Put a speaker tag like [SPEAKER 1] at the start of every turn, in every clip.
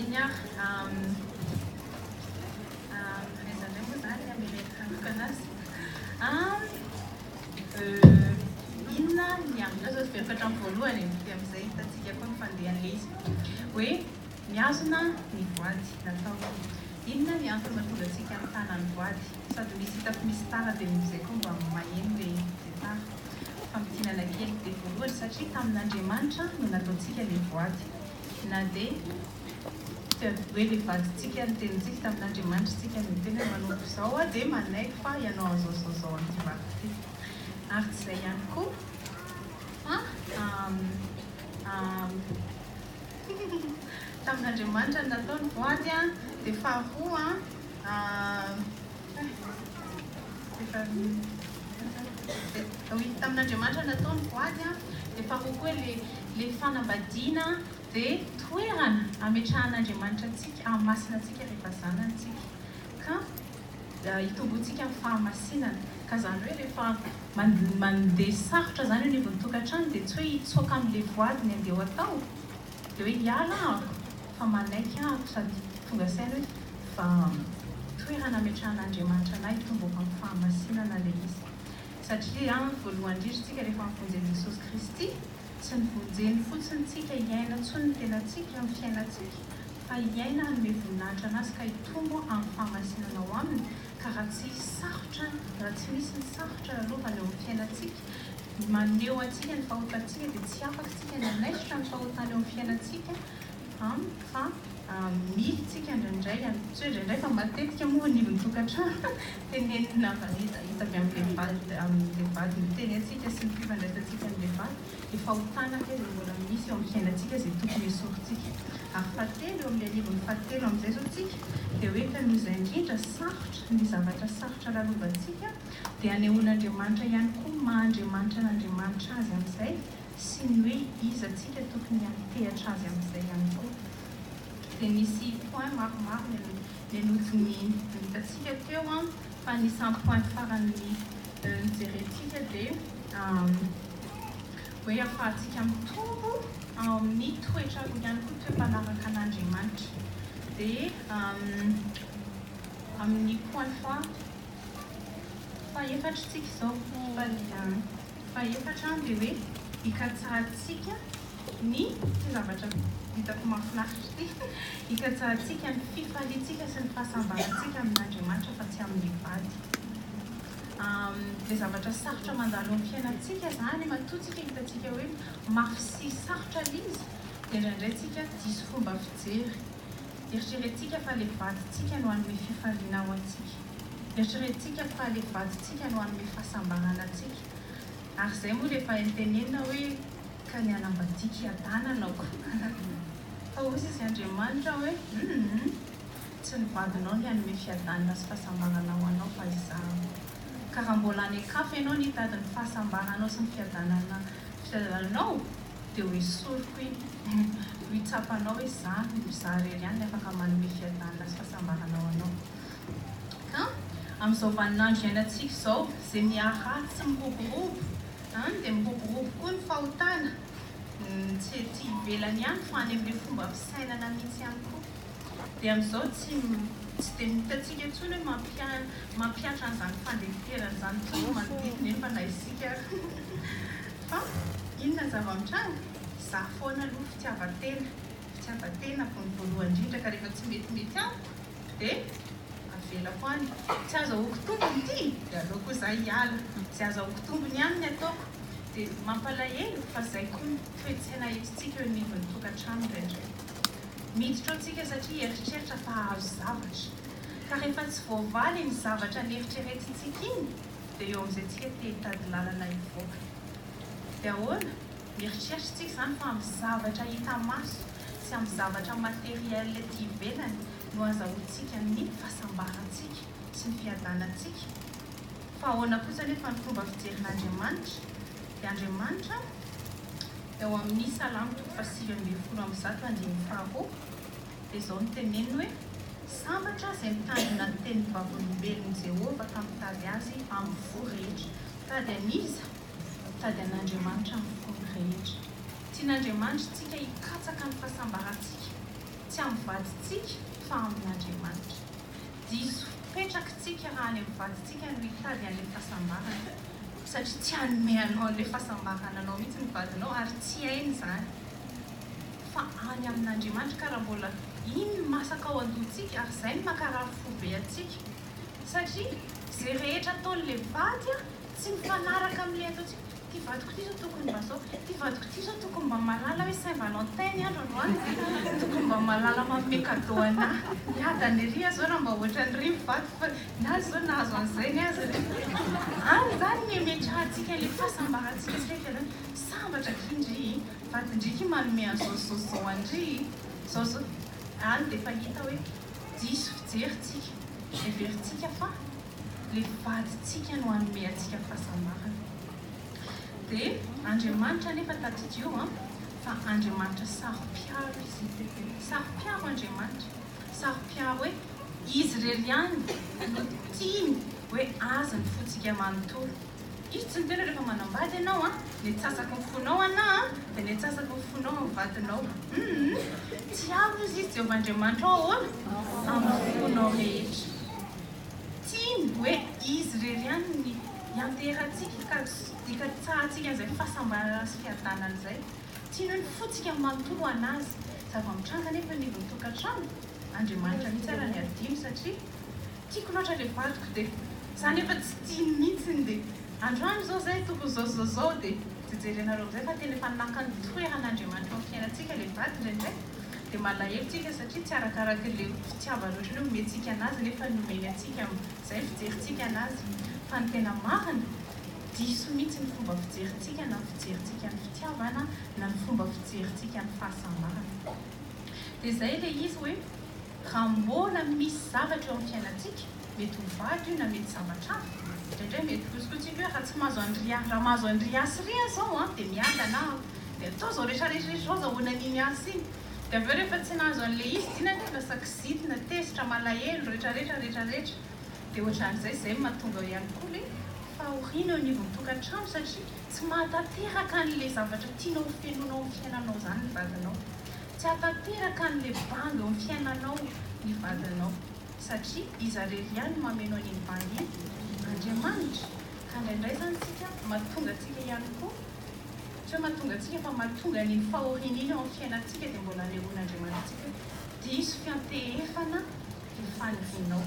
[SPEAKER 1] ina aizandray moa zany amerekaniko anazy inona miambina zao veriko hatramin'ny voalohany dia amin'izay hitantsika koa mifandehan'ilay izy hoe miazona ny voady natao inona ny antony mahatonga antsika amin'ny tanany voady sady misy hitako misy tara dia amin'izay koa mba maheno le tara fampitinana kely dia voalohany satria tamin'Andriamanitra no nataontsika le voady na dia hoe le vadintsika ny tenintsika tamin'Andriamanitra tsika ny tena manompo izao dia manaiky fa ianao azaozao an'ity vady ity ary tsy izay ihany koa tamin'Andriamanitra ny nataony voady dia faharoa tamin'Andriamanitra nataony voady dia faharoa koa le fanambadiana dia toerana ametrahan'Andriamanitra antsika amasinana antsika rehefa zanantsika ka hitomboantsika amin'ny fahamasinana ka zany hoe rehefa mandeha sarotra zany hoe nevy nitokantrano dia tsy hoe hitsoaka amin'ilay voady ny andeha atao dia hoe hiala ahako fa manaiky ahako sady tonga saina hoe fa toerana ametrahan'Andriamanitra anay hitomboko amin'ny fahamasinana ilay izy satria voalohany indrindratsika rehefa mifonjeny Jesosy Kristy tsy nivonjeny fotsiny tsika hiaina ntsony ny tenantsika amin'ny fiainantsika fa hiaina hanome voninahitra anazy ka hitombo amin'ny fahamasinana ao aminy ka raha tsy sarotra raha tsy misy ny sarotra alovany eo amin'ny fiainantsika maneho antsika ny fahotantsika dia tsy afaka tsika nanaisitra ny fahotany eo amin'ny fiainantsika fa mily tsika indraindray tsy hoe indraindray fa matetika moa nivy nitokantrano tenenina hita avy amin'ilay vady miteny antsika sy ny fifandraisantsika amin'ilay vady dia fahotana ke zay mbola misy eo amin'ny fiainantsika izay tokony esorintsika ary fahatelo eo amin'ny anivony fahatelo amin'izay zao tsika dia hoe ka noho izay indrindra sarotra ny zavatra sarotra lalovantsika dia anehoan'Andriamanitra ihany koa maha-Andriamanitra n'Andriamanitra azy amin'izay sy ny hoe iza tsika tokony hamitehatra azy amin'izay ihany koa dia misy point maromaro nenodiny hitatsika teo fa nisan'ny point farany nijerentsika dia hoe ahafahantsika mitombo amin'ny toetra ihany koa toe-mpanaraka an'Andriamanitra dia amin'ny point faefatra tsika izao faefatra dia hoe hikatsahantsika ny zavatra hitako mahafinaritra ity hikatsahantsika ny fifaliantsika sy ny fahasambarantsika amin'Andriamanitra fa tsy amin'ny vady dia zavatra sarotra mandalo amin'ny fiainantsika zany matoantsika hitantsika hoe mafy sy sarotra izy dia indraindray tsika diso fomba fijery eritreretintsika fa le vadintsika no hanome fifaliana ao antsika eritreretintsika fa le vadintsika no hanome fahasambarana antsika ary izay moa rehefa entenenina hoe ka ny anambadiky adananao fa ozy izy Andriamanitra hoe tsy ny vadinao ny hanome fiadanana sy fahasambaranao anao fa izaho ka raha mbola any akafo ianao ny hitady ny fahasambaranao sy ny fiadananao dia ho esoriko ho hitsapanao hoe za rery ihany afaka manome fiadanana sy fahasambaranao anao ka amin'izao vaninandro iainantsika izao izay miaratsy sy miroborobo dia miroborobo koa ny fahotana tsy ivelany ihany fa any amin'ilay fomba fisainana mihitsy ihany koa dia amin'izao tsy dia mitatsika intsony hoe mampiatra an'izany fandeferana izany toa manodidina eny fa na isika fa inona ny zava-mitranga za foana aloha fitiavatena fa ny voalohany indrindra ka rehefa tsy metimety aho dia avela foany tsy azahoako tombony ity dia aleoko za hiala tsy azahoako tombony ihany ny ataoko dia mampalahelo fa izay koa ny toe-tsaina entintsika eo anivon'ny tokantrano indraindray miditra ao tsika satria eritreritra fa ahazo zavatra ka rehefa tsy voavaly ny zavatra ny eritreretintsika iny dia eo amin'izay tsika te hitady lalana hivoaka dia ahoana mieritreritra tsika zany fa amin'ny zavatra hita maso sy amin'ny zavatra materiel ty ivelany no azahoantsika ny fahasambarantsika sy ny fiadanantsika fa ahoana kosa nefa ny fomba fijerin'Andriamanitra dia Andriamanitra eo amin'ny Salamo 120:1 dia izao ny teneniny hoe sambatra izay mitandrina ny teny vavolombelon'i Jehova ka mitady azy amin'ny fo rehetra tady aniza tady an'Andriamanitra amin'ny fo rehetra tian'Andriamanitra tsika hikatsaka ny fahasambarantsika tsy tsy amin'ny vadintsika fa amin'Andriamanitra. Diso petrakintsika raha any amin'ny vadintsika no hitady an'ilay fahasambarana satria tsy hanome anao an'ilay fahasambarana anao mihitsy ny vadinao ary tsy hainy izany fa any amin'Andriamanitra ka raha mbola iny no masaka ao an-dohantsika ary izay no makarary fo be antsika satria izay rehetra ataon'ilay vady tsy mifanaraka amin'ilay ataontsika. Ty vadiko ty zao tokony mba zao, ty vadiko ty zao tokony mba malala hoe Saint-Valentin andro androany, tokony mba malala manome cadeau anahy. Miadany ery aho zao raha mba ohatran'ry mivady fa nazy zao nahazo an'izay ny azy ry. Any zany niemetrahantsika ilay fahasambarantsika sy rehetra sambatra kindry vadin-driky manome an'izao andry zao any dia efa hita hoe diso fijerintsika everintsika fa ilay vadintsika no hanome antsika fahasambarana. Dia Andriamanitra nefa tadidio fa Andriamanitra sarom-piaro izy. Sarom-piaro Andriamanitra. Sarom-piaro hoe izy irery ihany no tiany hoe aza ny fontsika manontolo. Izy tsy miteny rehefa manambady ianao ny atsasako ny fonao anahy dia ny atsasako ny fonao amin'ny vadinao. Tiaro izy Jehovahandriamanitra ahoana amin'ny fonao rehetra. Tiany hoe izy irery ihany ny ianterantsika ka tsahantsika izay fahasambarana sy fiadanana izay. Tiany hoe ny fontsika manontolo anazy. Zava-mitranga nefa ny tokantrano Andriamanitra mihitsy ara ny adino satria tiako loatra ilay vadiko dia izany efa tsy tiany mihitsiny dia androany zao zay tokony zao dia jerenareo amin'izay fa tena efa naka ny toeran'Andriamanitra amin'ny fiainantsika ilay vady indraindray dia malahelo tsika satria tsy arakaraka ilay fitiavana ohatran'ny hoe omentsika anazy nefa nomeny antsika izay fijerintsika anazy fa ny tena marina diso mihitsy ny fomba fijerintsika na fijerintsika ny fitiavana na ny fomba fijerintsika ny fahasambarana. Dia izay ilay izy hoe raha mbola misy zavatra eo amin'ny fiainantsika mety ho vady io na mety zavatra hafa indraindray mety kosokotsika hoe raha tsy mahazo andria raha mahazo andriasy ry zao dia miadana dia atao zao rehetrarehetra zao zahoana an'iny asy iny dia aveo rehefa tsy nahazo an'ilay izy dinany lasa kizitina tezitra malahelo rehetrarehetra dia ohatran'izay izay mahatonga ihany koa ilay fahoriana eo anivon'ny tokantrano satria tsy mahatanteraka an'ilay zavatra tianao fenonao amin'ny fiainanao izany ny vadinao. Tsy hatanteraka an'ilay banga eo amin'ny fiainanao ny vadinao satria izy irery ihany mameno an'iny banga iny Andriamanitra. Ka indraindray zany tsika mahatonga antsika ihany koa tsy hoe mahatonga antsika fa mahatonga an'iny fahoriana iny eo amin'ny fiainantsika dia mbola anehoan'Andriamanitra antsika diso fiantehefana ny fanivinao.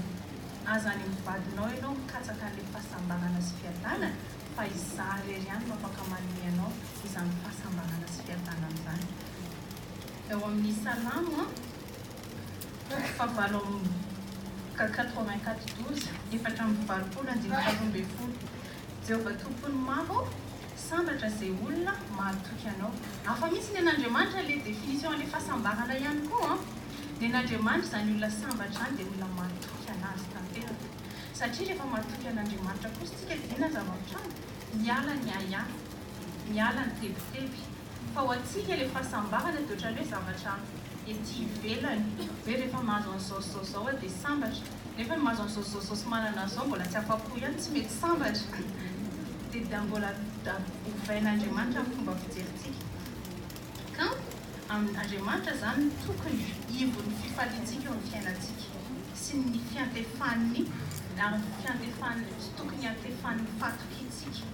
[SPEAKER 1] Aza any amin'ny vadinao ianao mikatsaka an'ilay fahasambarana sy fiadanana fa izaho irery ihany no afaka manome anao izany fahasambarana sy fiadanana izany. Eo amin'ny Salamo fahavalo 84:12 efatra amby valopolo andimy faharoa ambin'ny folo. Jehovah tompony maro sambatra izay olona mahatoky anao. Hafa mihitsy ny an'Andriamanitra ilay définition ilay fahasambarana ihany koa ny an'Andriamanitra izany olona sambatra izany dia olona mahatoky anazy tanteraka satria rehefa mahatoky an'Andriamanitra kosa tsika dina zava-mitranga miala ny aya miala ny tebiteby fa ho antsika ilay fahasambarana dia ohatran'ny hoe zavatra ety ivelany hoe rehefa mahazo an'izao zao dia sambatra nefa mahazo an'izao sy manana an'izao mbola tsy afa-po ihany tsy mety sambatra dia mbola ovain'Andriamanitra amin'ny fomba fijerintsika. Ka Andriamanitra zany tokony ivon'ny fifaliantsika eo amin'ny fiainantsika sy ny fiantefaniny ary fiantefaniny tsy tokony antefaniny fatokintsika.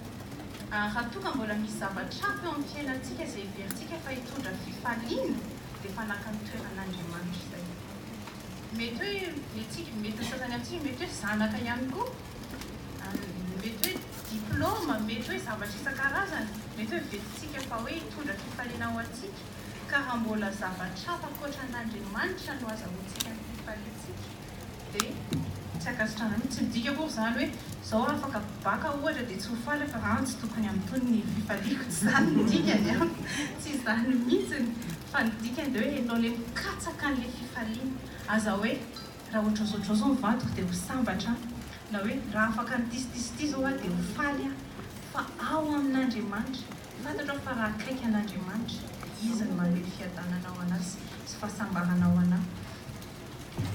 [SPEAKER 1] Raha tonga mbola misy zavatra hafa eo amin'ny fiainantsika izay heverintsika fa hitondra fifaliana dia efa naka ny toeran'Andriamanitra izay. Mety hoe mety sasany amintsika mety hoe zanaka ihany koa mety hoe diplôma mety hoe zavatra isan-karazany mety hoe vetintsika fa hoe hitondra fifaliana ao antsika ka raha mbola zavatra hafa ankoatran'Andriamanitra no azahoantsika ny fifaliantsika dia tsy akasitrana mihitsy tsy midika akory izany hoe izao afaka baka ohatra dia tsy ho faly fa raha tsy tokony amin'itony ny fifaliako tsy izany ny dikany tsy izany mihitsiny fa ny dikany dia hoe ianao ilay mikatsaka an'ilay fifaliana aza hoe raha ohatrao zao mivadiko dia ho sambatra na hoe raha afaka nytisy zao dia ho faly fa ao amin'Andriamanitra fantatra fa raha akaiky an'Andriamanitra izy ny manome fiadananao anazy sy fahasambaranao anahy.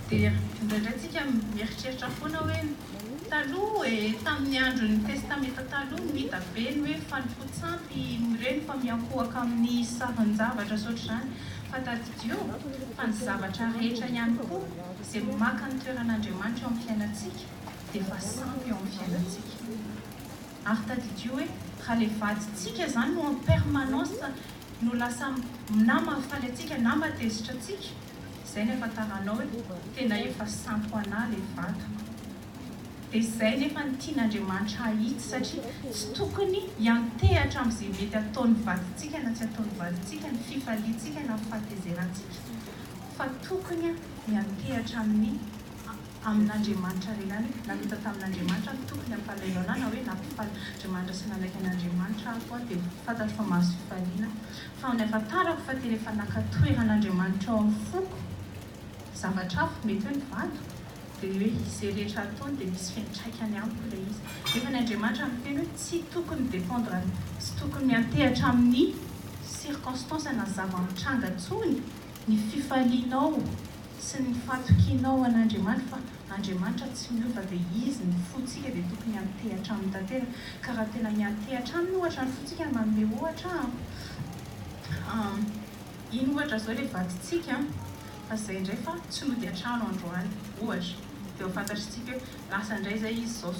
[SPEAKER 1] Dia indraindray tsika mieritreritra foana hoe taloha tamin'ny andron'ny testamenta taloha no hita be ny hoe fanifotsampy ireny fa miankohaka amin'ny sarin-javatra sotra izany fatadio fa ny zavatra rehetra ihany koa izay maka ny toeran'Andriamanitra eo amin'ny fiainantsika dia efa sampy eo amin'ny fiainantsika. Ary tadidio hoe raha ilay vadintsika izany no en permanence no lasa na mahafaly antsika na matezitra antsika, izay no ahafantaranao hoe tena efa sampy ho anahy ilay vady. Dia izay nefa ny tian'Andriamanitra hahitsy satria tsy tokony hiantehatra amin'izay mety ataon'ny vadintsika na tsy ataon'ny vadintsika, ny fifaliantsika na ny fahatezerantsika. Fa tokony miantehatra amin'Andriamanitra renany, navita tamin'Andriamanitra tokony hampalahelo anahy na hoe nampifaly Andriamanitra sy nanaiky an'Andriamanitra aho dia fantatro fa mahazo fifaliana. Fa ny ahafantarako fa tena efa nakatoeran'Andriamanitra ao amin'ny foko zavatra hafa mety hoe ny vady dia hoe izay rehetra ataony dia misy fiantraikany amiko ilay izy. Efa ny Andriamanitra miteny hoe tsy tokony dépendre, tsy tokony miantehatra amin'ny circonstance na zava-mitranga intsony ny fifalianao sy ny fatokianao an'Andriamanitra, fa Andriamanitra tsy miova dia izy ny fotsika dia tokony miantehatra amin'ny tantera. Ka raha tena miantehatra aminy ohatra ny fotsika manome ohatra iny ohatra zao ilay vadintsika fa izay indray fa tsy mody an-trano androany ohatra dia fantatritsika hoe lasa indray izay izy zao.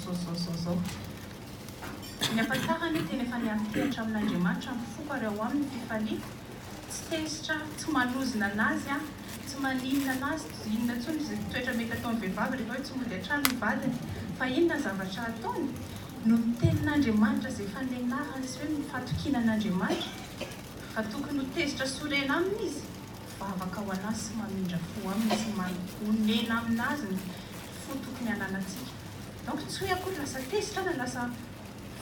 [SPEAKER 1] Ny ahafantarany hoe tena efa niantehatra amin'Andriamanitra ny foko ary ao amin'ny fifalia, tsy tezitra, tsy malozina anazy, tsy maninona anazy, inona intsony izay toetra mety ataon'ny vehivavy rehefa hoe tsy mody an-trano ny vadiny, fa inona zavatra ataony no ny tenin'Andriamanitra izay efa nianarany sy hoe ny fatokiana an'Andriamanitra. Fa tokony ho tezitra sorena aminy izy, vavaka ho anazy sy mamindra fo aminy sy honena aminazy ny fo tokony hananantsika. Donc tsy hoe akory lasa tezitra na lasa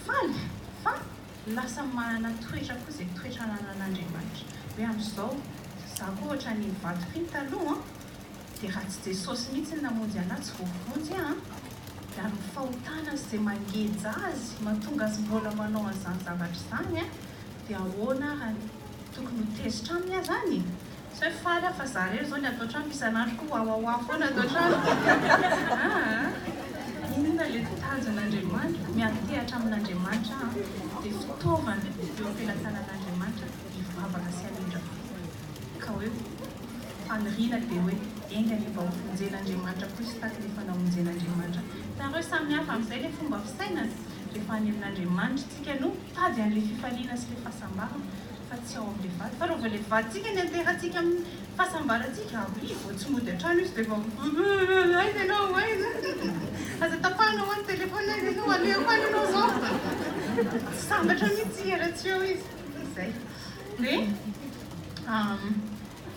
[SPEAKER 1] faly, fa lasa manana toetra koa izay toetra nanan'Andriamanitra. Hoe amin'izao za koa ohatra ny vadiko iny taloha dia raha tsy Jesosy mihitsy namonjy anazy tsy voavonjy dia ary fahotana izay mangeja azy mahatonga azy mbola manao an'izany zavatra izany dia ahoana raha tokony ho tezitra aminy azy any. Sao faly fa za rery zao ny atao trano isan'andro koa hawawa foana atao trano. Inona ilay tanjon'Andriamanitra, miantehatra amin'Andriamanitra dia fitaovana eo am-pelatanan'Andriamanitra hivavaka sy hanindra ka hoe faniriana dia hoe enga ny mba hofonjen'Andriamanitra koa sy taky rehefa namonjen'Andriamanitra. Tareo samy hafa amin'izay ilay fomba fisainana rehefa any amin'Andriamanitra tsika no tady an'ilay fifaliana sy ilay fahasambarana fa tsy ao amin'ilay vady. Fa rehefa ilay vadintsika ny anteratsika amin'ny fahasambarantsika vao tsy mody an-trano izy dia vao aiza ianao aiza aza tapahinao amin'ny telefona aiza ianao aleoko any ianao zao sambatra mihitsy heratsy eo izy izay. Dia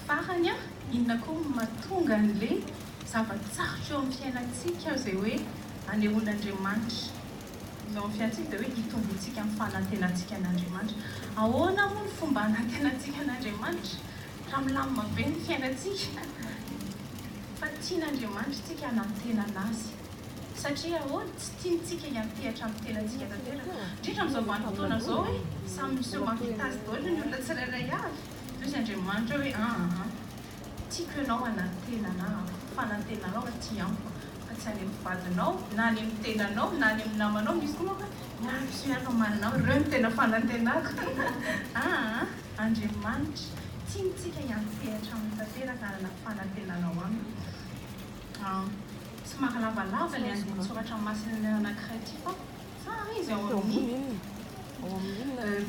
[SPEAKER 1] farany inona koa mahatonga an'ilay zava-tsarotra eo amin'ny fiainantsika izay hoe anehoan'Andriamanitra eo amin'ny fiainantsika dia hoe hitombotsika amin'ny fanantenantsika an'Andriamanitra. Ahoana moa ny fomba hanantenantsika an'Andriamanitra raha milamina be ny fiainantsika fa tian'Andriamanitra tsika hanantena anazy satria ahoana tsy tiantsika hiantehatra amin'ny tenantsika tanteraka. Indrindra amin'izao vanim-potoana izao hoe samy miseho mahavita azy daholo ny olona tsirairay avy. Izy Andriamanitra hoe tiako ianao hanantena anahy, fanantenanao fa ty amiko fa tsy any amin'ny vadinao na any amin'ny tenanao na any amin'ny namanao misy koa moa miaraka sy miaraka mananao ireo no tena fanantenako. Andriamanitra tiantsika hiantehatra amin'ny tanteraka hanana fanantenanao aminy. Somary lavalava ilay andinin-tsoratra masina anankiray ty fa tsara izy ao amin'ny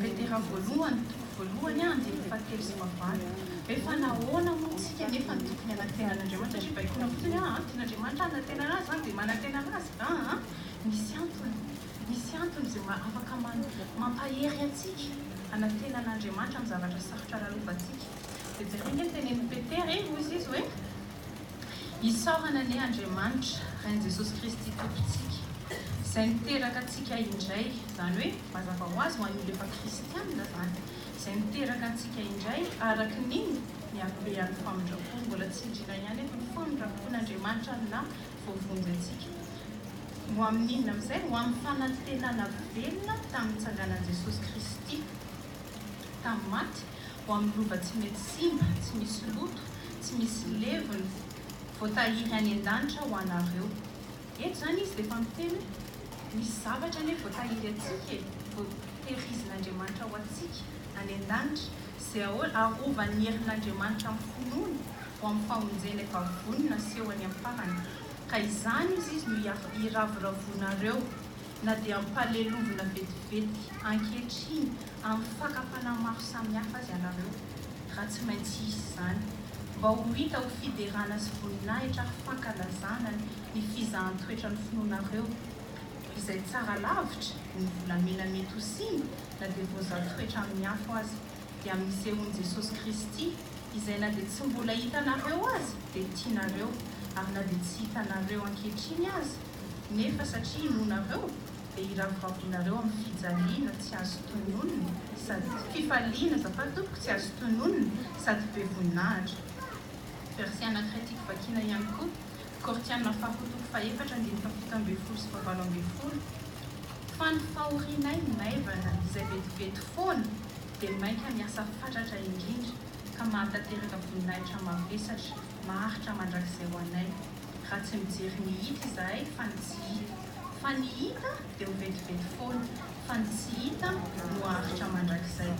[SPEAKER 1] Petera voalohany andiny fahatelo sy fahavalo. Efa nahoana moa tsika nefa ny tokony hanantenan'Andriamanitra satria baikona fotsiny tian'Andriamanitra hanantena anazy dia manantena anazy. Misy antony izay afaka mampahery antsika hanantenan'Andriamanitra amin'ny zavatra sarotra lalovantsika. Dia jerena ny tenenin'ny Petera hoy izy hoe isaorana ny Andriamanitra Rain'i Jesosy Kristy tompontsika izay niteraka antsika indray, izany hoe mazava ho azy ho an'olona efa kristianina izany, izay niteraka antsika indray araka n'iny ny habean'ny famindrampony, mbola tsy indrina ihany efa ny famindrapon'Andriamanitra na voavonjy antsika. Ho amin'inona amin'izay ho amin'ny fanantenana velona tamin'ny nitsanganan'i Jesosy Kristy tamin'ny maty, ho amin'ny lova tsy mety simba, tsy misy loto, tsy misy levony, voatahiry any an-danitra ho anareo. Eto izany izy dia efa miteny misy zavatra nefa voatahiry antsika, voatehirizin'Andriamanitra ho antsika any an-danitra izay arovany herin'Andriamanitra amin'ny finoana ho amin'ny famonjena efa vonona seho any amin'ny farany. Ka izany izy no iraviravonareo na dia ampalelovina vetivety ankehitriny amin'ny fakapana maro samihafa azy ianareo, raha tsy maintsy izy izany mba ho hita ho fiderana sy voninahitra fankalazana ny fizahan-toetra ny finoanareo izay tsara lavitra ny volamena mety ho siny na dia voazatoetra amin'ny afo azy dia amin'izehony Jesosy Kristy izay na dia tsy mbola hitanareo azy dia tianareo ary na dia tsy hitanareo ankehitriny azy nefa satria inonareo dia iraviravonareo amin'ny fijaliana tsy azo tononona sady fifaliana zafatompoko tsy azo tononona sady be voninahitra. Verset anankiray tiako vakiana ihany koa Kortiana 4:7-7 sy 8. Fa ny fahorinay maivana izay vetivety foana dia mainka miasa fatratra indrindra ka mahatanteraka voninahitra mavesatra maharitra mandrakizay ho anay raha tsy mijery ny hita izahay fa ny tsy hita. Fa ny hita dia ho vetivety foana fa ny tsy hita no haharitra mandrakizay.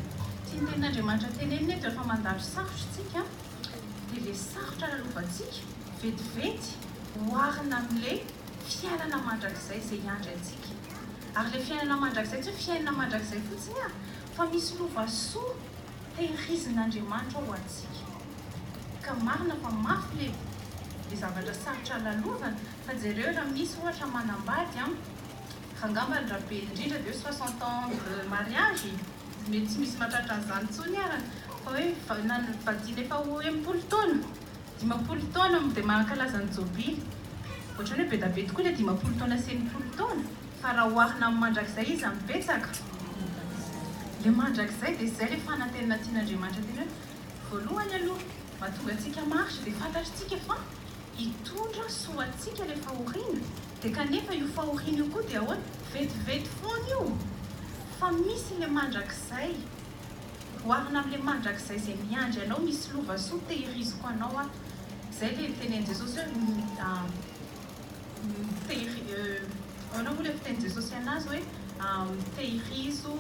[SPEAKER 1] Tsy ny tenin'Andriamanitra tenenina eto rehefa mandalo sarotra tsika dia le sarotra lalovantsika vetivety hoarina amin'le fiainana mandrakizay izay hiandry antsika. Ary le fiainana mandrakizay tsy hoe fiainana mandrakizay fotsiny fa misy lovasoa tehirizin'Andriamanitra ao antsika. Ka marina fa mafy le zavatra sarotra lalovana fa jereo raha misy ohatra manambady rangamba raha be indrindra dia 60 ans de mariage mety tsy misy mahatratra an'izany intsony arany fa hoe vadiny efa ho 80 taona 50 taona dia mankalaza ny jobily ohatrany hoe be da be tokoa le 50 taona sy 80 taona fa raha hoarina amin'ny mandrakizay izy mipetsaka le mandrakizay dia izay le fanantenana tian'Andriamanitra tena hoe voalohany aloha mahatonga antsika maritra dia fantatritsika fa hitondra soantsika le fahoriana dia kanefa io fahoriana io koa dia ahoana vetivety foana io fa misy le mandrakizay hoarina amin'le mandrakizay izay miandry anao misy lovasoa tehiriziko anao izay le tenen'i Jesosy ahoana moa le fiten'i Jesosy anazy hoe tehirizo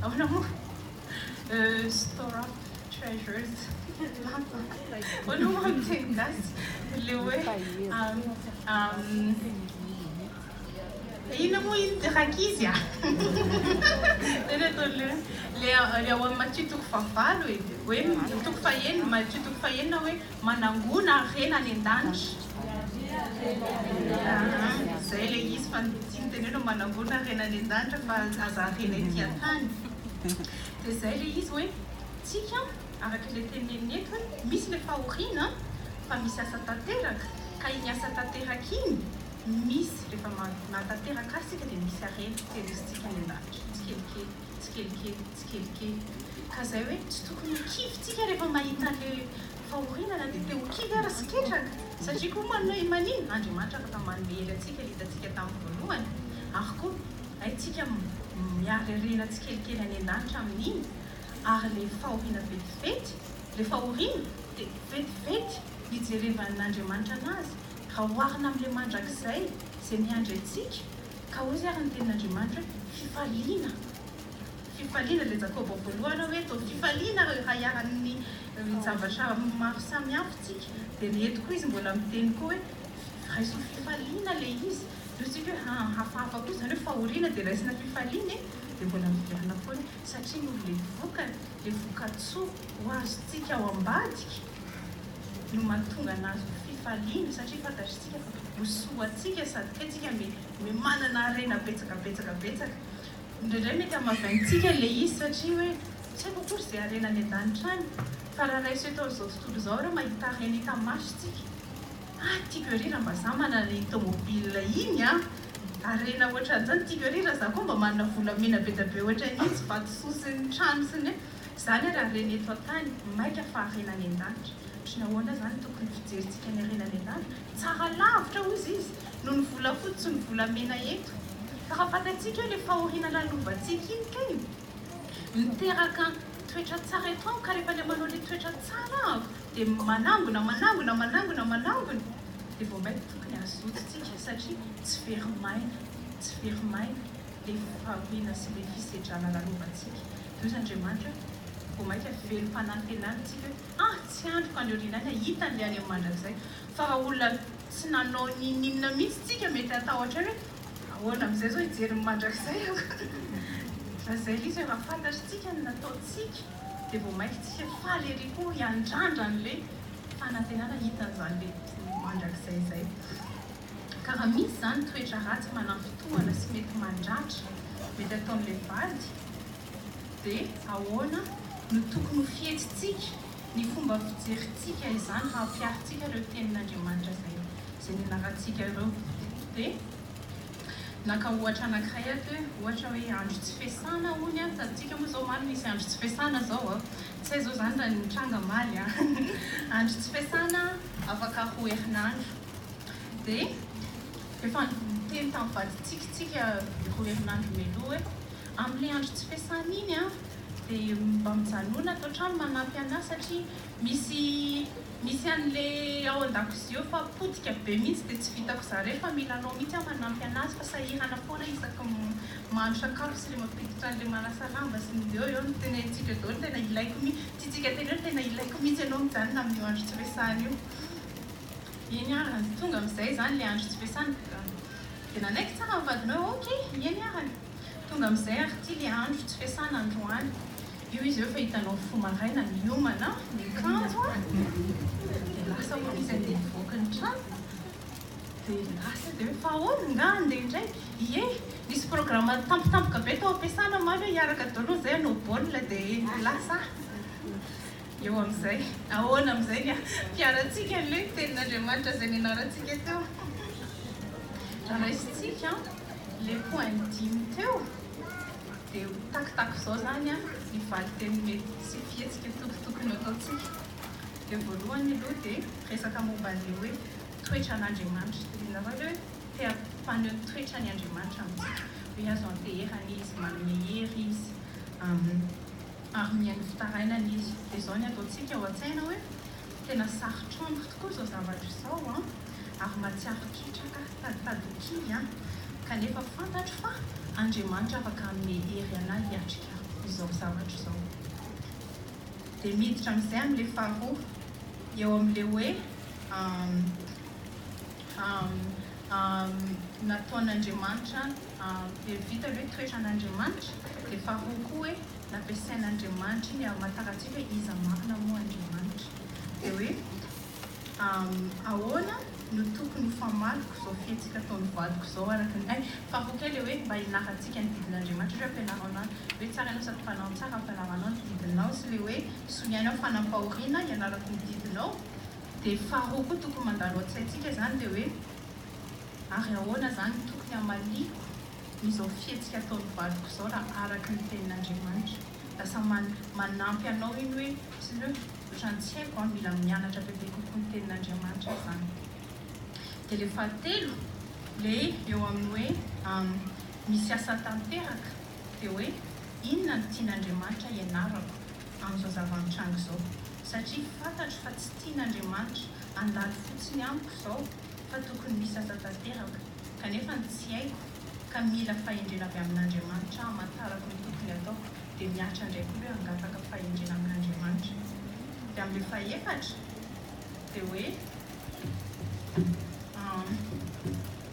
[SPEAKER 1] ahoana moa store up treasures ahoana moa amin'ny teny gasy le hoe ina moa izy dia rakizy tena ataole le ao amin'ny Matthieu 7 hoe toko fahenina Matthieu 7 hoe manangona rena any an-danitra izay le izy fa tsy nitenena manangona rena any an-danitra fa aza rena ety an-tany dia izay le izy hoe tsika araka le teneniny eto hoe misy le fahoriana fa misy asa tanteraka ka iny asa tanteraka iny misy rehefa mahatanteraka azy tsika dia misy arety tehirizitsika any an-danitra tsikelikely ka izay hoe tsy tokony hikivitsika rehefa mahita le fahoriana na dia te ho kivy ara sy ketraka satria koa manino Andriamanitra afaka manome antsika le hitantsika tamin'ny voalohany ary koa haitsika miary rena tsikelikely any an-danitra amin'iny ary le fahoriana vetivety le fahoriana dia vetivety hijerevan'Andriamanitra anazy raha hoarina amin'le mandrakizay izay miandry antsika ka hoy izy ary ny tenin'Andriamanitra fifaliana le Jakoba voalohany hoe tao fifaliana raha hiaran'ny zavatra maro samihafa tsika dia ny eto koa izy mbola miteny koa hoe raiso fifaliana le izy tsika hoe hafahafa koa izany hoe fahoriana dia raisina fifaliana dia mbola miverina foana satria no le voka-tsoa ho azontsika ao ambadika no mahatonga anazy ho fifaliana satria fantatritsika fa ho soatsika sady kaitsika manana rena betsaka indraindray mety amavaintsika le izy satria hoe tsy haiko akory izay arena any an-danitra any fa raha raiso eto izao tontolo izao reo mahita rena hita masontsika tiako rira mba za manana ny tomobile iny arena ohatran'izany tiako rira za koa mba manana volamena be da be ohatran'iny tsy vatosoa sy ny trano sy ny izany raha rena eto an-tany maika fa arena any an-danitra ohatrany ahoana zany tokony fijerintsika ny arena any an-danitra tsara lavitra ozy izy no ny vola fotsy sy ny volamena eto fa raha fantatsika hoe le fahoriana lalovantsika iny kay miteraka toetra tsara eto ka rehefa le manao le toetra tsara dia manangona dia vao maika tokony azotsitsika satria tsy verimaina le fahoriana sy le fisedrana lalovantsika. Deus Andriamanitra vao maika velo fanantenana tsika tsy androko andreorinany hitan'le any amin'ny mandrakizay fa raha olona tsy nanao ninina mihitsy tsika mety atahotra hoe ahoana amin'izay zao hijery ny mandrakizay fa zay izy raha fantatritsika ny nataotsika dia vao maika tsika faly ery koa hiandrandra an'le fanantenana hitan'izany le mandrakizay zay ka raha misy zany toetra ratsy manam-potoana sy mety mandratra mety ataon'le vady dia ahoana no tokony ho fihetsintsika ny fomba fijerintsika izany raha hampiaritsika ireo tenin'Andriamanitra zay nianarantsika ireo dia naka ohatra anankiray ato hoe ohatra hoe andro tsy fiasana hony tatsika moa zao maly misy andro tsy fiasana zao tsy hay zao zany raha nitranga maly andro tsy fiasana afaka ho herinandro dia efa teny tamin'ny vaditsika roa herinandro meloha hoe amin'ilay andro tsy fiasana iny dia mba mijanona atao trano manampy anazy satria misy an'le ao an-dakozia eo fa potika be mihitsy dia tsy vitako zare fa mila anao mihitsy aho manampy anazy fa sahirana foana isaky mahandro sakafo sy le mampiditra an'le manasa lamba sy ny eo no tena itsika dao no tena ilaiko mihitsy tsy tsika tena eo tena ilaiko mihitsy ianao mijanona amin'io andro tsy fiasana io iny arany tonga amin'izay zany le andro tsy fiasana dia nanaiky tsara mivadina hoe okey iny arany tonga amin'izay ary ty le andro tsy fiasana androany io izy eo fa hitanao fo maraina miomana mikanjo dia lasa ho izy andeha mivoaka ny trano dia lasa dia hoe fa ahoana nga andeha indray ie nisy programme tampotampoka be tao ampiasana maly hoe hiaraka daholo zay anao baolina dia lasa eo amin'izay ahoana amin'izay ny mpiaratsika an'le tenin'Andriamanitra zay nianarantsika teo raha raisitsika le point dimy teo dia takitako izao zany ny valiteny mety sy fihetsika tokotokony ataotsika dia voalohany aloha dia resaka momba an'le hoe toetra an'Andriamanitra dia hoe te-hampaneho toetra ny Andriamanitra amintsika hoe azo anteherana izy manome hery izy ary mihaino fitarainana izy dia izao ny ataotsika ao an-tsaina hoe tena sarotra amiko tokoa izao zavatra izao ary matsiaro-kitraka taditadokivy kanefa fantatro fa Andriamanitra afaka hanome hery anahy hiatrika izao zavatra izao dia miditra amin'izay amin'le faharoa eo amin'le hoe nataon'Andriamanitra dia vita hoe toetra an'Andriamanitra dia faharoa koa hoe nampiasain'Andriamanitra iny amataratsika hoe iza marina moa Andriamanitra dia hoe ahoana no tokony ho famaliko izao fihetsika ataony vadiko izao araka ny faharoa kely hoe mba hianarantsika ny didin'Andriamanitra hoe ampianaranao hoe tsara ianao sady mpanao tsara ampianaranao ny didinao sy le hoe somianao fanampahoriana ianarako ny didinao dia faharoa koa tokony mandalo an-tsaintsika zany dia hoe ary ahoana zany tokony hamaliko izao fihetsika ataony vadiko izao raha araka ny tenin'Andriamanitra lasa manampy anao iny hoe sy le ohatrany tsy haiko mila mianatra bebe kokoa ny tenin'Andriamanitra zany dia le fahatelo le eo amin'ny hoe misy asa tanteraka dia hoe inona ny tian'Andriamanitra ianarako amin'izao zava-mitranga izao satria fantatro fa tsy tian'Andriamanitra andalo fotsiny amiko izao fa tokony misy asa tanteraka kanefa tsy haiko ka mila fahendrena avy amin'Andriamanitra hamantarako ny tokony ataoko dia miatra ndraiky hoe hangataka fahendrena amin'Andriamanitra dia amin'le fahaefatra dia hoe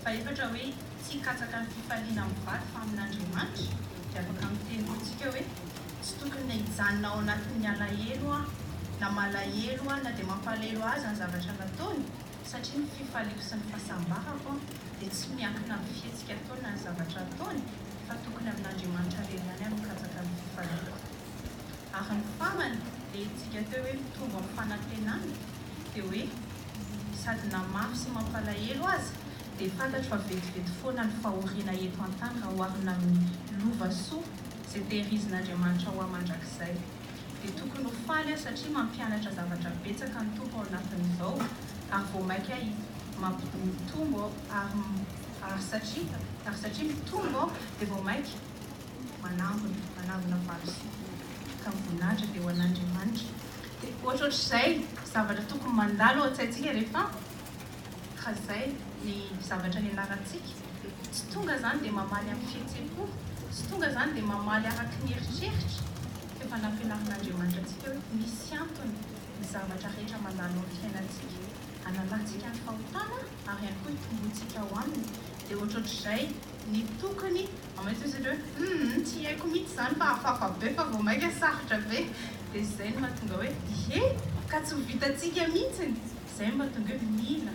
[SPEAKER 1] fahaefatra hoe tsy hikatsaka ny fifaliana amin'ny vady fa amin'Andriamanitra dia afaka mitenitsika hoe tsy tokony hijanona ao anatin'ny alahelo na malahelo na dia mampalahelo azy ny zavatra nataony satria ny fifaliako sy ny fahasambarako dia tsy miankina amin'ny fihetsika ataony ny zavatra ataony fa tokony amin'Andriamanitra reny ihany mikatsaka ny fifaliako ary ny farany dia itsika teo hoe mitombo amin'ny fanantenana dia hoe sady namafy sy mampalahelo azy dia fantatro fa vetivety foana ny fahoriana eto an-tany raha oharina amin'ny lova soa izay tehirizin'Andriamanitra ho amandrakizay dia tokony ho faly satria mampianatra zavatra betsaka ny tompo ao anatin'izao ary vao maika mitombo ary satria mitombo dia vao maika manangona valosoa ka mivonahitra dia ho an'Andriamanitra dia ohatrohatr'izay zavatra tokony mandalo ao an-tsaintsika rehefa izay ny zavatra nianarantsika tsy tonga zany dia mamaly amin'ny fihetsem-po tsy tonga zany dia mamaly araka ny heritreritra efa nampianarin'Andriamanitra antsika hoe misy antony ny zavatra rehetra mandalo amin'ny fiainantsika. Analantsika ny fahotana ary ihany koa hitomboantsika ho aminy. Dia ohatrohatr'izay ny tokony amaitsy hoe tsy haiko mihitsy izany fa hafahafa be fa vao maika sarotra be. Dia izay no mahatonga hoe ka tsy ho vitantsika mihitsiny. Izay no mahatonga hoe mila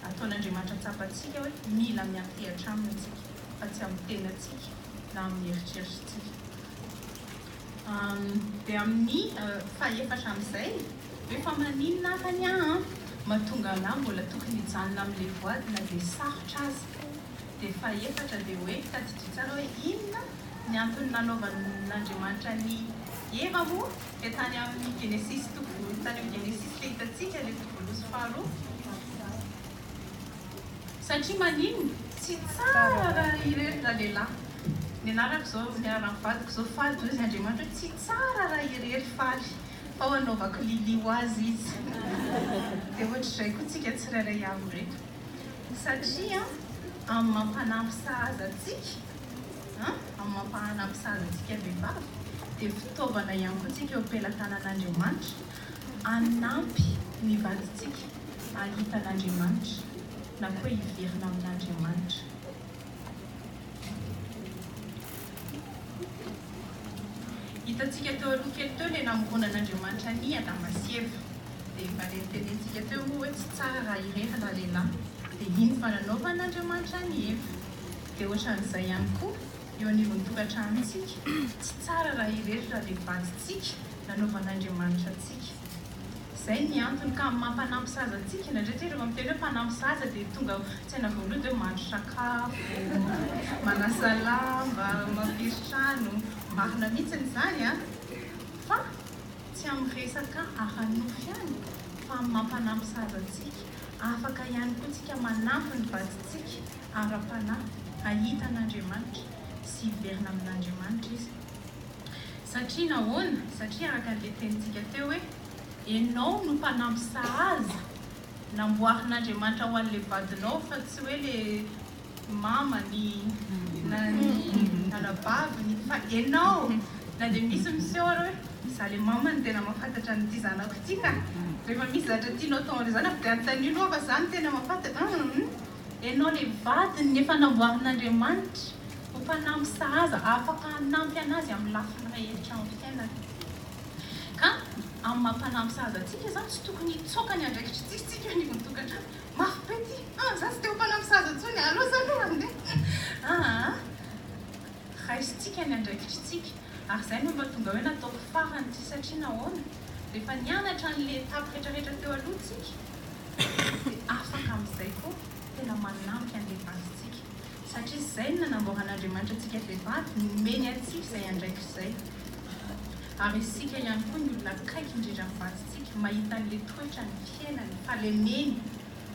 [SPEAKER 1] ataon'Andriamanitra tsapantsika hoe mila miantehatra aminy antsika fa tsy amin'ny tenantsika na amin'ny eritreritrintsika. Dia amin'ny fahaefatra amin'izay efa maninona afany mahatonga anahy mbola tokony hijanona amin'ilay voady na dia sarotra azy. Dia fahaefatra dia hoe tadidiro tsara hoe inona ny antony nanaovan'Andriamanitra ny Eva moa dia tany amin'ny Genesis tany amin'ny Genesis ilay hitantsika ilay tokolo sy faharoa. Satria maninona tsy tsara raha irery lehilahy. Ny anarako izao ny anarany vadiko izao faly toy izy Andriamanitra hoe tsy tsara raha irery faly fa ho anaovako lilio azy izy. Dia ohatr'izay koa tsika tsirairay avy reto. Satria amin'ny mampanampy sahaza antsika, amin'ny mampanampy sahaza antsika vehivavy dia fitaovana ihany koa tsika eo am-pelantanan'Andriamanitra hanampy ny vadintsika hahita an'Andriamanitra na koa hiverina amin'Andriamanitra. Hitantsika teo aloha kely teo ilay namoronan'Andriamanitra ny Adama sy Eva. Dia efa ilay tenentsika teo moa hoe tsy tsara raha irery na lehilahy. Dia iny fa nanaovan'Andriamanitra ny Eva. Dia ohatran'izay ihany koa eo anivon'ny tokantranontsika tsy tsara raha irery raha ilay vadintsika nanaovan'Andriamanitra antsika. Izay ny antony ka mampanampy sahaza antsika. Indrindra rehefa miteny hoe mpanampy sahaza dia tonga tsaina voalohany hoe mahandro sakafo, manasa lamba, mampiry trano, marina mihitsiny izany fa tsy amin'ny resaka ara-nofo ihany fa amin'ny mampanampy sahaza antsika. Afaka ihany koa tsika manampy ny vadintsika ara-panahy hahita an'Andriamanitra sy hiverina amin'Andriamanitra izy. Satria nahoana? Satria araka an'ilay tenintsika teo hoe ianao no mpanampy sahaza namboarin'Andriamanitra ho an'ilay vadinao fa tsy hoe ilay mamany na ny anabaviny fa ianao. Na dia misy miseho ary hoe za ilay mamany tena mahafantatra n'ity zanako ity ka. Rehefa misy zavatra tianao atao an'ilay zanako dia anontanianao fa za no tena mahafantatra. Ianao ilay vadiny efa namboarin'Andriamanitra ho mpanampy sahaza afaka hanampy anazy amin'ny lafiny rehetra amin'ny fiainany. Ka amin'ny mampanampy sahaza antsika izany tsy tokony hitsoaka ny andraikitry tsika eo anivon'ny tokantrano. Mafy be ity, za tsy te ho mpanampy sahaza intsony, allo zaloha andeha. Raisintsika ny andraikitrytsika. Ary izay no mahatonga hoe nataoko farany ity satria nahoana? Rehefa nianatra an'ilay etapy rehetrarehetra teo alohantsika dia afaka amin'izay koa tena manampy an'ilay vadintsika. Satria izay no nanamboaran'Andriamanitra antsika vehivavy nomeny antsika izay andraikitra izay. Ary isika ihany koa ny olona akaiky indrindra ny vadintsika mahita an'ilay toetra ny fiainany falemeny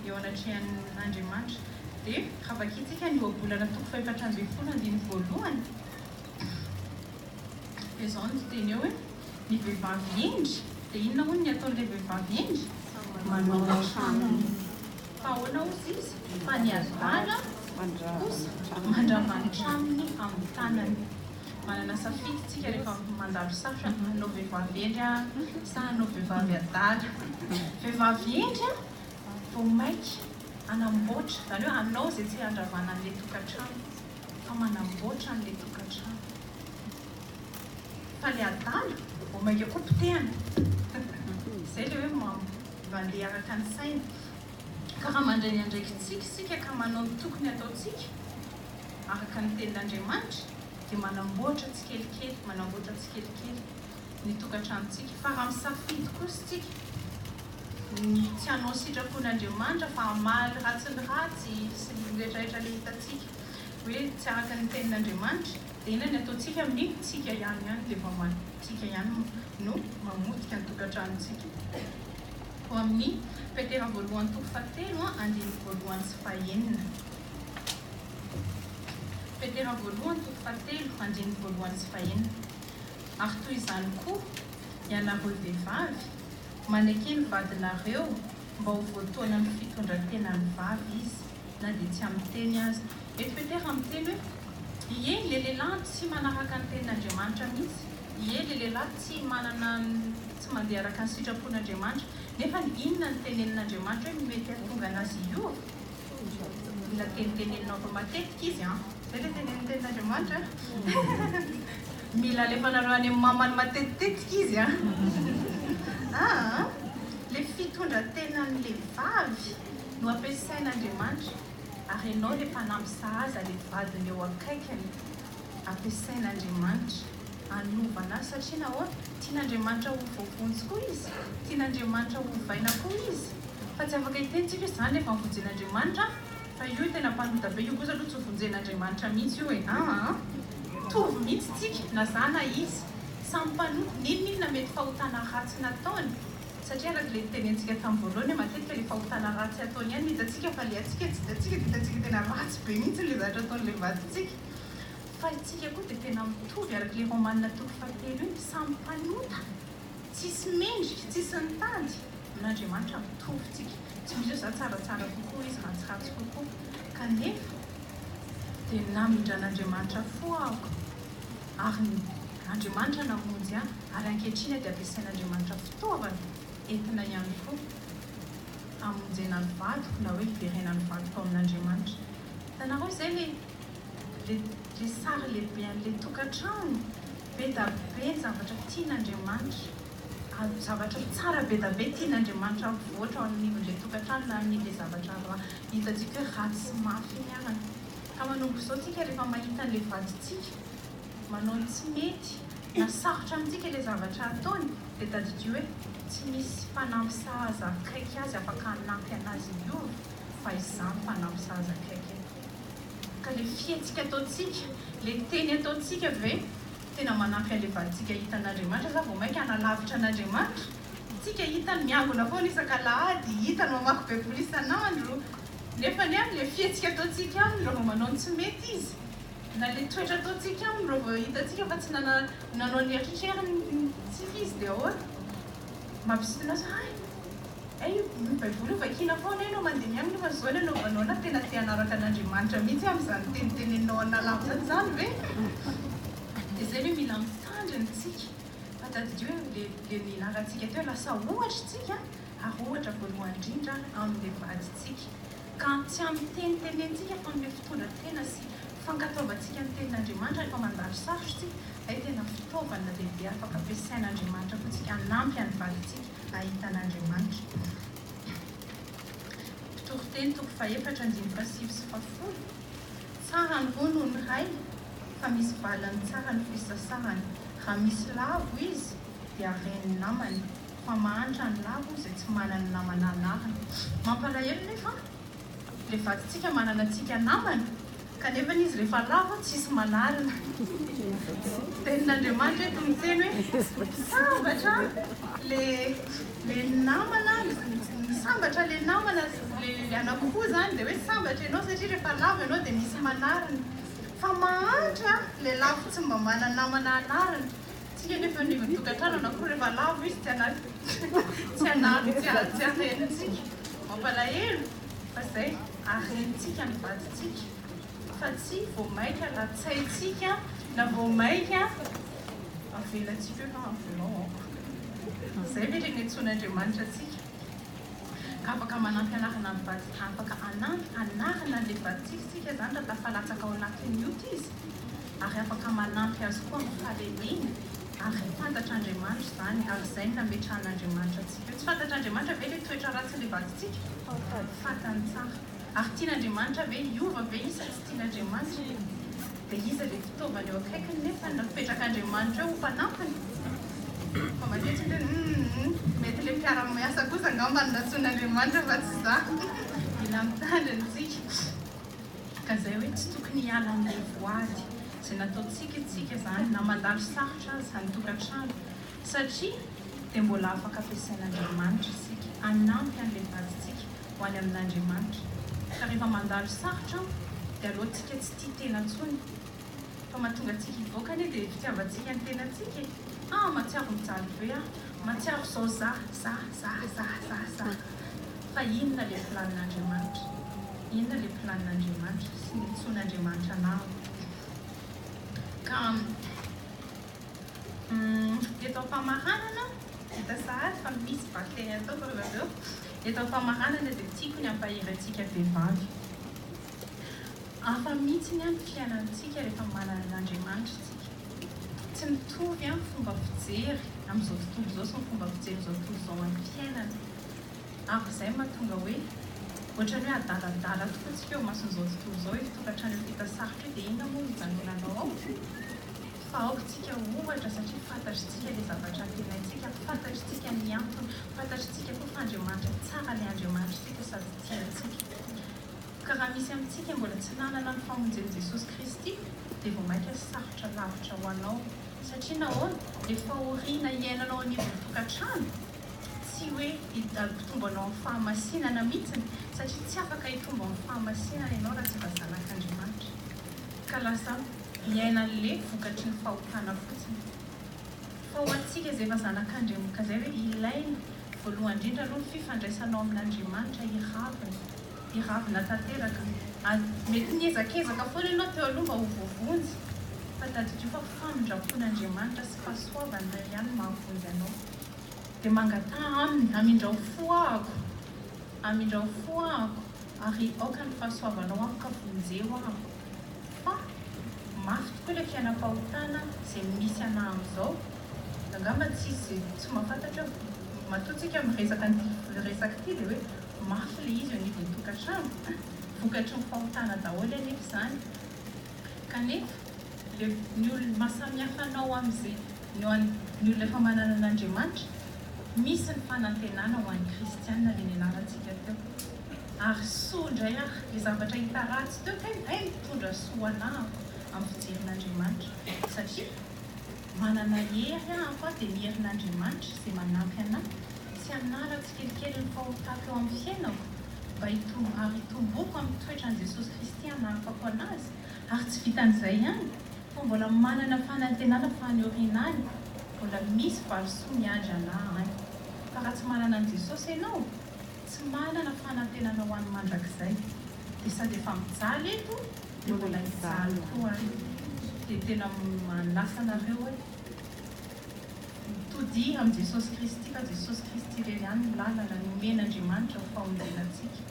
[SPEAKER 1] eo anatrehan'Andriamanitra. Dia raha vakintsika ny ohabolana toko faha-efatra ambin'ny folo andiny voalohany. Dia izao no teny eo hoe ny vehivavy endry dia inona hono ny ataon'ilay vehivavy endry? Manao tranony. Fa ahoana ozy izy? Fa ny adala kosa mandravany tranony amin'ny tanany. Manana safidy tsika rehefa mandalo sarotra hanao vehivavy endry sa hanao vehivavy adala. Vehivavy endry vao maika hanamboatra, izany hoe hanao izay tsy handravana an'ilay tokantrano fa manamboatra an'ilay tokantrano. Fa ilay adala vao maika koa potehana. Izay ilay hoe mandeha araka ny saina. Ka raha mandray ny andraikitsika isika ka manao ny tokony ataontsika araka ny tenin'Andriamanitra dia manamboatra tsikelikely, manamboatra tsikelikely ny tokantranontsika. Fa raha misafidy kosa tsika ny tsy hanao sitrapon'Andriamanitra fa hamaly ratsy ny ratsy sy ny rehetrarehetra ilay hitantsika hoe tsy araka ny tenin'Andriamanitra dia inona ny ataontsika amin'iny? Tsika ihany dia tsika ihany no mamotika ny tokantranontsika. Ho amin'ny Petera voalohany toko fahatelo andiny voalohany sy fahaenina. Petera voalohany toko fahatelo andiny voalohany sy fahaenina. Ary toy izany koa ianareo vehivavy manaiky ny vadinareo mba ho voatoana amin'ny fitondran-tenany vavy izy na dia tsy amin'ny teny azy. Eto Petera amin'ny teny hoe ie, ilay lehilahy tsy manaraka ny tenin'Andriamanitra mihitsy ie le lehilahy tsy manana tsy mandeha araka ny sitrapon'Andriamanitra nefa inona ny tenenin'Andriamanitra hoe mety hahatonga anazy io mila teniteneninao fa matetika izy zay le tenenin'Andriamanitra mila alefanareo any amin'ny mamany matetitetika izy le fitondrantenan'le vavy no ampiasain'Andriamanitra ary ianao le mpanampy sahaza le vadiny eo akaikany ampiasain'Andriamanitra anovana satria nahoa tian'Andriamanitra ho voavonjy koa izy tian'Andriamanitra ho vaina koa izy fa tsy afaka hitentsika izy zany efa mivonjen'Andriamanitra fa io tena mpanota be io kosa aloha tsy hovonjen'Andriamanitra mihitsy io hoe tovy mihitsy tsika na zana izy samy mpanota ninona mety fahotana ratsy nataony satria araka le tenentsika tamin'ny voalohany matetika le fahotana ratsy ataony ihany hitantsika fa le atsika tsy hitantsika hitantsika tena ratsy be mihitsy le zavatra ataon'le vadintsika fa itsika koa dia tena mitovy araka le romanina toko fahatelo iny samy mpanota tsisy mendrika tsisy nitady n'Andriamanitra mitovy tsika tsy misy hoe za tsaratsara kokoa izy ratsiratsy kokoa kanefa dia namindran'Andriamanitra foako ary Andriamanitra namonjy ary ankehitriny dia ampiasain'Andriamanitra fitaovana entina ihany koa amonjena ny vadiko na hoe iverena ny vadiko amin'Andriamanitra hitanareo izay le sary lehibe an'le tokantrano be da be ny zavatra tian'Andriamanitra zavatra tsara be da be tian'Andriamanitra voatra ao amin'n'le tokantrano na amin'le zavatra hitantsika hoe ratsy sy mafy iny arany ka manombo izao tsika rehefa mahita an'le vadintsika manao tsy mety na sarotra amintsika le zavatra ataony dia tadidio hoe tsy misy mpanampy sahaza akaiky azy afaka hanampy anazy io fa izany mpanampy sahaza akaiky ka le fiatsika ataontsika le teny ataontsika ve tena manampy an'le vadintsika hitan'Andriamanitra za vao mainka analavitra an'Andriamanitra tsika hitany miangona foana isan-kalahady hitany mamaky baiboly isan'andro nefa ny le fiatsika ataontsika aminy raha vao manao tsy mety izy na le toetra ataontsika aminy raha vao hitantsika fa tsy nanao ny eritreriny tsika izy dia ahoana mampisitona azy io baiboly io vakina foana ianao mandeha miangona fa zao ny anaovanao na tena te hanaraka an'Andriamanitra mihitsy amin'izany teniteneninao analavy zany ve dia zay hoe mila mitandrina tsika fa tadidio hoe le nilarantsika teo lasa ohatra tsika ary ohatra voalohany indrindra amin'le vadintsika ka tsy amin'ny tenitenentsika fa amin'le fitondran-tena sy fankataovantsika ny tenin'Andriamanitra rehefa mandalo sarotra tsika ay tena fitaovana lehibe afaka ampiasain'Andriamanitra koa tsika hanampy an'ny vadintsika ahitan'Andriamanitra pitoroteny toko faefatra andimy fasivy sy fafolo tsara ny roa noho ny ray fa misy valany tsara ny fisasahany raha misy lavo izy dia ren'ny namany fa mahantra ny lavo izay tsy manana namana anarany mampalahelo nefa le vadintsika manana antsika namana kanefa izy rehefa lavo tsisy manarina tenin'Andriamanitra eto miteny hoe sambatra le namana sambatra le namana le anakoho zany dia hoe sambatra ianao satria rehefa lavo ianao dia misy manarina fa mahantra le lavo tsy mba manana namana anarina tsika nefa ny tokantrano anakoho rehefa lavo izy tsy arenitsika mampalahelo fa zay arenitsika ny vadintsika fa tsy vao maika ratsaintsika na vao maika avelantsika hoe fa avelao zay ve reny antsoin'Andriamanitra atsika ka afaka manampy anarana ny vady afaka anarana le vadintsika zany raha tafalatsaka ao anatin'ny ota izy ary afaka manampy azy koa amin'ny fahalemena ary fantatr'Andriamanitra zany ary zay nametrahan'Andriamanitra atsika tsy fantatr'Andriamanitra ve le toetra ratsy le vadintsika fantany tsara ary tian'Andriamanitra ve iova ve isa tsy tian'Andriamanitra dia iza le fitaovana eo akaikiny nefa napetrak'Andriamanitra eo ho mpanampiny fa matetika mety le mpiara-miasa kosa angambany natsoin'Andriamanitra fa tsy za mila mitandrinatsika ka zay hoe tsy tokony hiala amin'ilay voady izay nataontsika itsika zany na mandalo sarotra azy zany tokantrano satria dia mbola afaka ampiasain'Andriamanitra isika hanampy an'ilay vadintsika ho any amin'Andriamanitra ka rehefa mandalo sarotra dia alohantsika tsy tia tena ntsony fa mahatonga antsika hivoaka anie dia fitiavantsika ny tenantsika matsiaro mijaly be matsiaro izao za fa inona le planin'Andriamanitra inona le planin'Andriamanitra sy ny tsoin'Andriamanitra anao ka Eto am-pamaranana hita sahady fa misy baktery atao fareo eto am-pamaranana dia tiako ny ampaherantsika vehivavy hafa mihitsy ny fiainantsika rehefa manana an'Andriamanitra tsika tsy mitovy fomba fijery amin'izao tontolo izao sy ny fomba fijery izao tontolo izao amin'ny fiainana ary izay mahatonga hoe ohatra ny hoe adaladala tokoa tsika eo mason'izao tontolo izao tokantrano vita sarotra dia inona moa hijanonanao ao fa aokatsika ohatra satria fantatritsika ilay zavatra antenaitsika fantatritsika ny antony fantatritsika koa fa Andriamanitra tsara ilay Andriamanitra tsika sady tiantsika ka raha misy amintsika mbola tsy nanana ny famonjen'i Jesosy Kristy dia vao maika sarotra lavitra ho anao satria nahoana ilay fahoriana iainanao anivon'ny tokantrano tsy hoe hitombo anao amin'ny fahamasinana mihitsiny satria tsy afaka hitombo amin'ny fahamasinana ianao raha tsy efa zanak'Andriamanitra ka lasa miaina an'le vokatry ny fahotana fotsiny fa ho antsika izay efa zanak'Andriamanitra izay hoe ilaina voalohany indrindra aloha ny fifandraisanao amin'Andriamanitra iravina tanteraka mety niezakezaka foana ianao teo aloha mba ho voavonjy fa tadidrio fa famindrapon'Andriamanitra sy fahasoavany iray ihany mahavonjy anao dia mangatà aminy amindrao fo ahako ary aoka ny fahasoavanao amiko vonjeo aho fa mafy tokoa ilay fiainam-pahotana izay misy ana amin'izao angamba tsy mahafantatra matoantsika miresaka resaka ty dia hoe mafy ilay izy anivon'ny tokantrano vokatry ny fahotana daholo anefa izany kanefa ny olona mahasamihafa anao amin'izay ny olona efa manana an'Andriamanitra misy ny fanantenana ho an'ny kristianina ilay nianarantsika teo ary soa indray ary ilay zavatra hita ratsy teo tena mitondra soa anahy amin'ny fijerin'Andriamanitra satria manana hery ahako dia ny herin'Andriamanitra izay manampy anahy tsy hanala tsikelikely ny fahotako eo amin'ny fiainako mba hitomboko amin'ny toetran'i Jesosy Kristy hanafako anazy ary tsy vitan'izay ihany fa mbola manana fanantenana fa any orinany mbola misy valosoa miandry anahy any fa raha tsy manana an'i Jesosy ianao tsy manana fanantenana ho an'ny mandrakizay dia sady efa mijaly eto dia mbola mijaly koa any dia tena manasa anareo hoe mitody amin'ny Jesosy Kristy fa Jesosy Kristy irery ihany ny lalana nomen'Andriamanitra ho famonjenantsika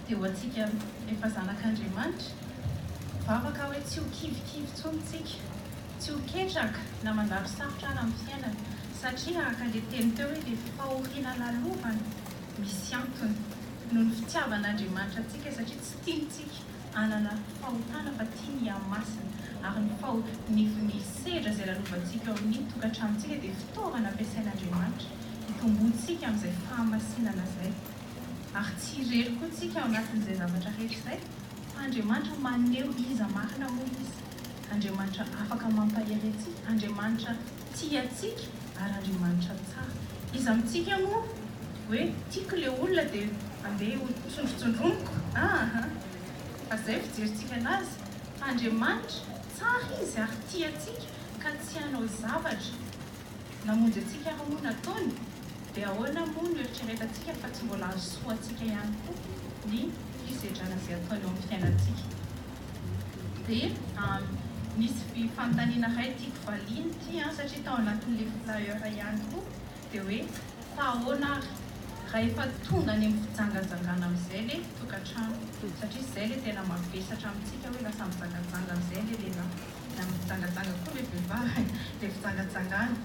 [SPEAKER 1] dia ho antsika efa zanak'Andriamanitra vavaka hoe tsy ho kivikivy tsonitsika tsy ho ketraka na mandalo sarotra any amin'ny fiainana satria araka ilay teny teo hoe ilay fahoriana lalovana misy antony noho ny fitiavan'Andriamanitra antsika satria tsy tiantsika anana fahotana fa tia ny amasina ary ny sedra izay lalovantsika eo amin'ny tokantranontsika dia fitaovana ampiasain'Andriamanitra hitombontsika amin'izay fahamasinana izay ary tsy irery koa tsika ao anatin'izay zavatra rehetra izay fa Andriamanitra maneho iza marina moa izy Andriamanitra afaka mampaherentsika Andriamanitra tiantsika ary Andriamanitra tsara izy amintsika moa hoe tiako ilay olona dia andeha ho tsondrotsondroniko fa izay fijerintsika anazy fa Andriamanitra tsara izy ary tiantsika ka tsy hanao zavatra namonjy antsika ary moa nataony dia ahoana moa no eritreretantsika fa tsy mbola azosoantsika ihany koa ny fisedrana izay ataony eo amin'ny fiainantsika dia misy fanontaniana iray tiako valiany ty satria tao anatin'ilay fleur ihany koa dia hoe fa ahoana ary raha efa tonga any amin'ny fijangajangana amin'izay ilay tokantrano satria izay ilay tena mavesatra amintsika hoe lasa mijangajanga amin'izay ilay lehilahy na mijangajanga koa ilay vehivavy ilay fijangajangana